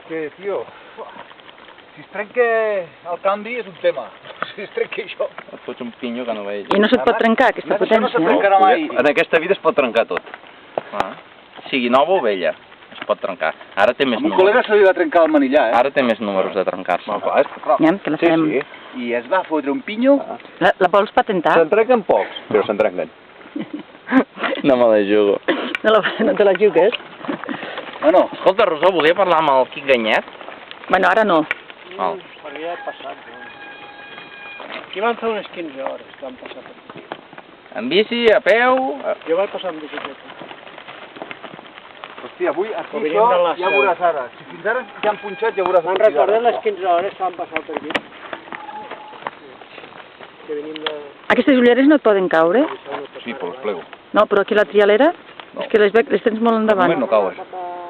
que, tio, si es trenca el canvi és un tema. Si es trenca això... Et fots un pinyo que no veig. I no se't pot trencar, aquesta potència? No se trencarà mai. En aquesta vida es pot trencar tot. Sigui nova o vella, es pot trencar. Ara té més A un números. col·lega se li va trencar el manillar, Ara té més números de trencar-se. Aviam, que la farem. Sí, sí. I es va fotre un pinyo... La vols patentar? Se'n trenquen pocs, però se'n trenquen. No me la jugo. No te la jugues? Bueno, Escolta, Rosó, volia parlar amb el Quic Ganyet? Bueno, ara no. Val. Havia passat, no? Aquí van fer unes 15 hores, van passar per aquí. En bici, a peu... Jo vaig passar amb bicicleta. hòstia, avui aquí O venim de això la ja Seu. veuràs ara. Si fins ara ja han punxat ja veuràs... Me'n recordo les 15 hores que van passar per aquí. Que venim de... Aquestes ulleres no et poden caure? Sí, però les plego. No, però aquí la trialera? És que les tens molt De endavant. moment no cauen.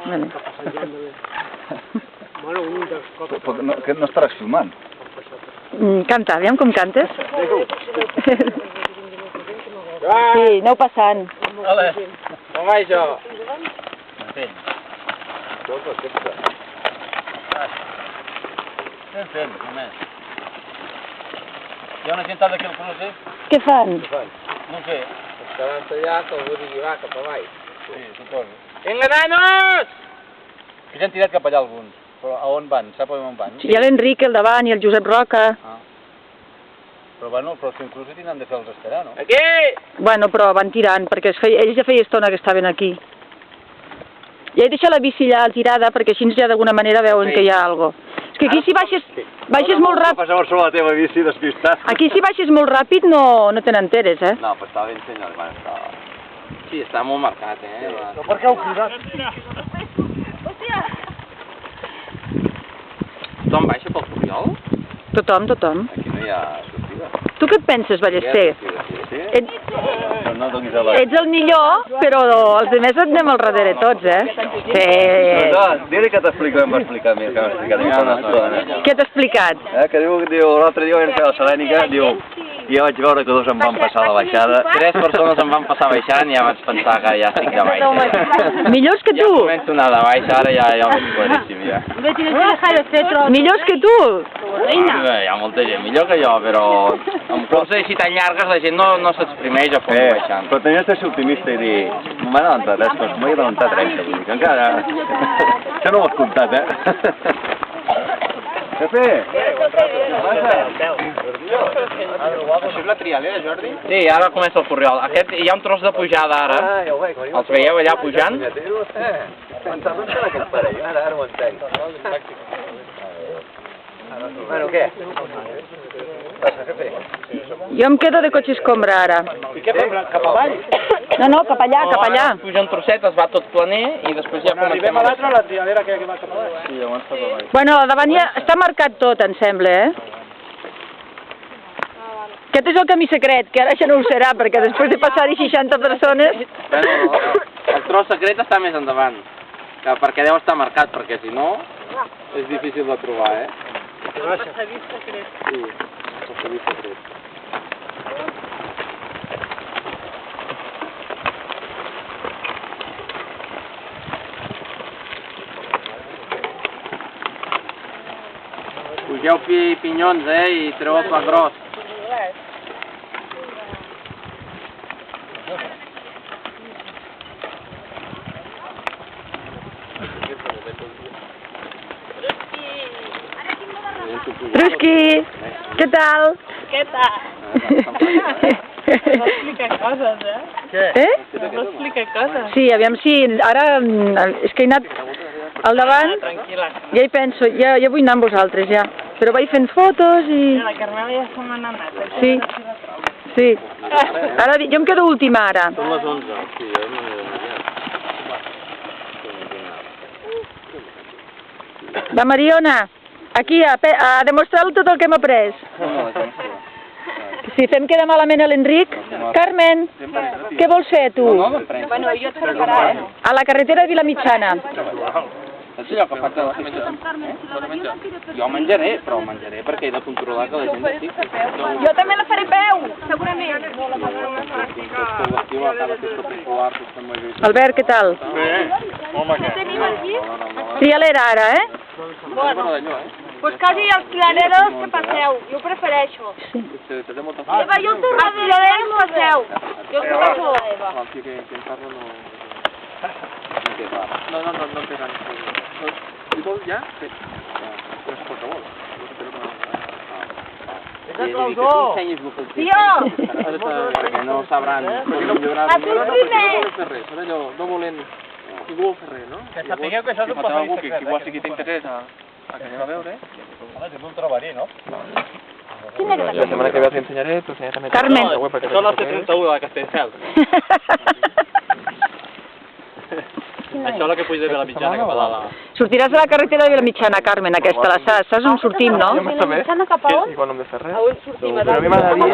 Vale. Bueno, un dels cops... Però no, que no estaràs filmant. Canta, aviam com cantes. Sí, aneu passant. Hola, com va això? Estem fent, només. Hi ha una gentada aquí al cruce? Què fan? No ho sé. Estaran tallat, algú digui va cap avall. Sí, suposo. Vinga, nanos! Que ja han tirat cap allà alguns. Però a on van? Sap on van? Hi ha l'Enric al davant i el Josep Roca. Però bueno, el pròxim cruce tindran de fer els esperar, no? Aquí! Bueno, però van tirant, perquè ells ja feia estona que estaven aquí. Ja he deixat la bici allà tirada, perquè així ja d'alguna manera veuen que hi ha alguna cosa. És que aquí si baixes molt ràpid... Passava sobre la teva bici despistat. Aquí si baixes molt ràpid no te n'enteres, eh? No, però estava ben senyal, va, estava... Sí, està molt marcat, eh? Però per què heu cridat? Tothom baixa pel Corriol? Tothom. Aquí no hi ha sortida. Tu què et penses, Ballester? Sí? Ets, Però no donis a la... ets el millor, però els altres et anem al darrere tots, eh? Sí. No, dile que t'explico, em va explicar a mi, que m'ha explicat a mi fa una estona. Què t'ha explicat? Que diu, l'altre dia vam fer la Selènica, diu, i ja vaig veure que dos em van passar la baixada. 3 persones em van passar baixant i ja vaig pensar que ja estic de baixa. Millors que Ja tu! començo a anar de baixa, ara ja ho veig claríssim, ja. Millors que tu! Hi ha molta gent millor que jo, però amb curses així tan llargues la gent no s'exprimeix a fons baixant. Però tenies de ser optimista i dir, m'ha adelantat, doncs m'he adelantat 30, vull dir que encara... Això no ho has comptat, Jefe! Això és la trialera, Jordi? Sí, ara comença el Corriol. Aquest, hi ha un tros de pujada ara. Els veieu allà pujant? Pensava en aquell parell, ara ho entenc. Bueno, què? Passa, Jefe? Jo em quedo de cotxe escombra ara. I què fem? Cap avall? No, cap allà, cap allà. Puja un trosset, es va tot planer i després ja comencem Arribem a l'altre, la trialera que va cap avall. Sí, llavors cap avall. Bueno, al davant ja està marcat tot, em sembla, eh? Aquest és el camí secret, que ara ja no ho serà, perquè després de passar-hi 60 persones... Bueno, el tros secret està més endavant, perquè deu estar marcat, perquè si no és difícil de trobar, Que baixa. Sí, el passadís secret. Pugeu pinyons, i treu el pla gros. Truski, què tal? Què tal? No explica coses, Eh? No explica coses. Sí, aviam si... Ara és que he anat al davant, Tranquil·la. ja hi penso, ja vull anar amb vosaltres, ja. Però vaig fent fotos i... La Carmela ja se m'ha anat. Sí, sí. Ara, jo em quedo última ara. Són les 11, sí, jo no m'he d'anar Va, Mariona, aquí, a demostrar tot el que hem après. Si fem quedar malament a l'Enric... Carmen, què vols fer, tu? Bueno, jo et preparar, A la carretera de Vilamitjana. Saps allò que faig a la festa? Jo menjaré, però menjaré perquè he de controlar que la gent estigui. Jo també la faré peu, segurament. Albert, què tal? Què tenim aquí? Trialera ara, eh? Bueno d'allò, Pues quasi els clareros que passeu, jo ho prefereixo. Té molta Eva, jo el teu els clareros passeu. Jo el passo a Eva. El tio que em parla no... No té ganes. Si vols ja, sí. No és qualsevol. Tio! Perquè no sabran millorar. A tu primer! No vol fer res, és allò, no volent... Ningú vol fer res, no? Que sapigueu que això és un passadís secret, que igual sí que t'interès a que anem a veure. Home, jo me'l trobaré, no? Quina que La setmana que ve t'hi ensenyaré, t'ensenyaré també... Carmen. Això és la C31 de la Castellcel. Això és la que puja de la mitjana cap a dalt. Sortiràs de la carretera de Vilamitjana, Carmen, aquesta, la saps? Saps on sortim, no? Mitjana cap a on? Igual no hem de fer res. A on sortim? Però a mi m'agradaria...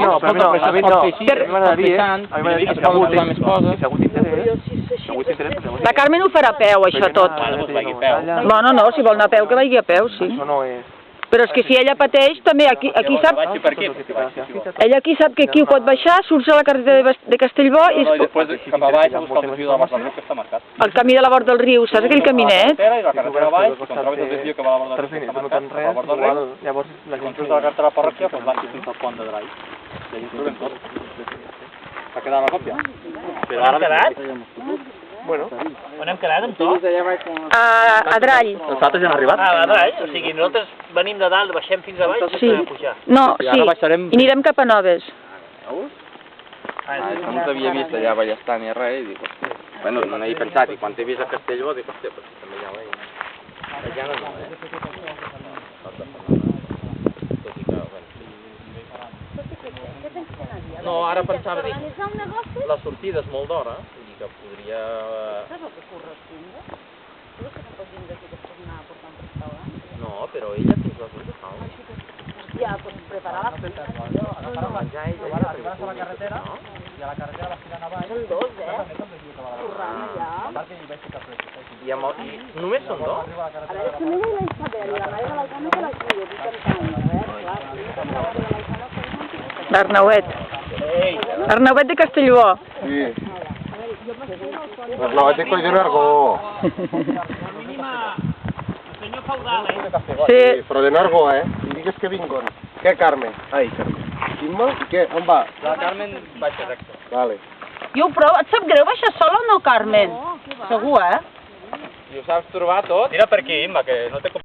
No, però a mi m'agradaria... A mi m'agradaria que si algú té interès... Si algú té interès... La Carmen ho farà a peu, això tot. Bueno, no, si vol anar a peu, que vagi a peu, sí. Això no és... Però és que si ella pateix, també, aquí sap... Ella aquí sap que aquí ho pot baixar, surts a la carretera de Castellbó i No, i després cap a baix a buscar el desvió de la Mort del Riu, que està marcat. el camí de la vora del riu, saps aquell caminet? I la carretera baix, quan trobes el desvió que va a la Mort del Riu, que està marcat, cap a la Mort del Riu, Llavors la quan gent... surts de la carretera de la parròquia, doncs baixes fins al pont de Drai. I allà trobem tot. S'ha quedat la còpia? On hem quedat? Bueno, On hem quedat amb tot? A Drall. Els altres ja han arribat? Ah, a Drai. O sigui, nosaltres venim de dalt, baixem fins a baix i Sí. tornem a pujar. No, I sí, ara baixarem- i anirem cap a Noves. això no t'havia vist allà a Ballestar ni res, i dic, hòstia... Bueno, no n'he pensat, i quan t'he vist a Castelló, dic, hòstia, però també ja ho veia. Allà no, No, ara pensava, dic, la sortida és molt d'hora, vull dir que podria... No, però ella fins les 8 fa. Ja, pues preparar la No, menjar ella ja arriba a la carretera, no? I a la carretera vas tirant avall. Són dos, Currant allà. I només són dos? A veure, si no hi ha la Isabel i la mare de l'Alcana que la cuida, dic en tant, L'Arnauet. Arnauet de Castellbó. Sí. L'arnauet de Coll de Nargó. Senyor feudal, Sí, Però de Nargó, I digues que vingon. Què, Carmen? Ai, Carmen. Quimma? I què? On va? La Carmen baixa d'acte. Vale. jo ho provo. Et sap greu baixar sola o no, Carmen? Segur, I ho saps trobar tot? Tira per aquí, Imma, que no té